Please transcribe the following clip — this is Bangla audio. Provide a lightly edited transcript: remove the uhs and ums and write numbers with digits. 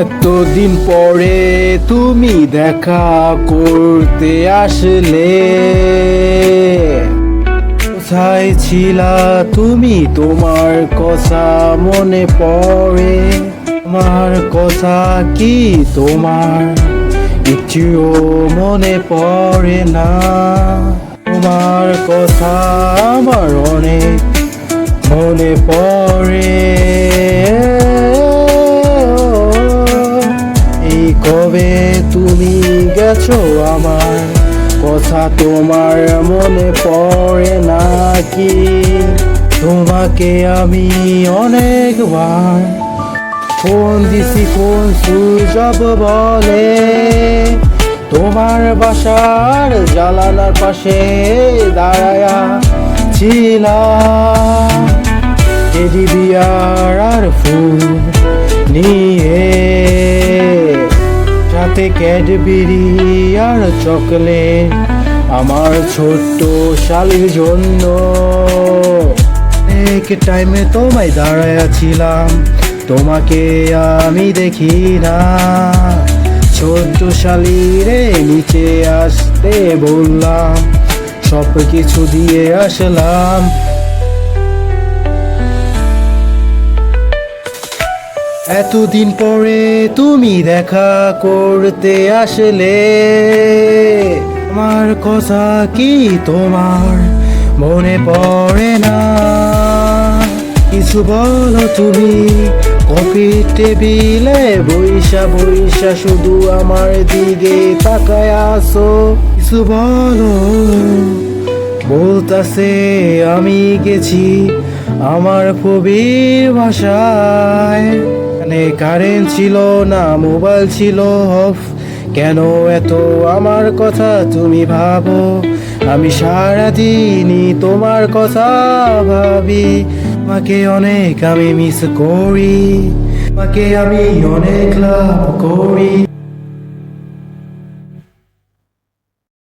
এতদিন পরে তুমি দেখা করতে আসলে, কোথায় ছিলা তুমি? তোমার কথা মনে পড়ে, আমার কথা কি তোমার একটুও মনে পড়ে না? তোমার কথা আমার অনেক মনে পড়ে। এই কবে তুমি গেছো, আমার কথা তোমার মনে পড়ে নাকি? তোমাকে আমি অনেকবার ফোন দিছি, ফোন সুইচ অফ বলে। তোমার বাসার জানালার পাশে দাঁড়ায়া ছিলাম, টেডি বিয়ার আর ফুল নিয়ে, সাথে ক্যাডবেরি আর চকলেট আমার ছোট্ট শালির জন্য। এক টাইমে তোমায় দাঁড়ায়া ছিলাম, তোমাকে আমি দেখি না। ছোট্ট শালিরে নিচে আসতে বললাম, সব কিছু দিয়ে আসলাম। এতদিন পরে তুমি দেখা করতে আসলে, আমার কথা কি তোমার মনে পড়ে না? কিছু বলো তুমি, কফি টেবিলে বইসা বইসা শুধু আমার দিকে তাকায় আসো। কিছু বলো, বলতাছে আমি গেছি আমার কবির বাসায়। কারেন্ট ছিল না, মোবাইল ছিল অফ, কেন এত আমার কথা তুমি ভাবো? আমি সারাদিনই তোমার কথা ভাবি, তোমাকে অনেক আমি মিস করি, তোমাকে আমি অনেক লাভ করি।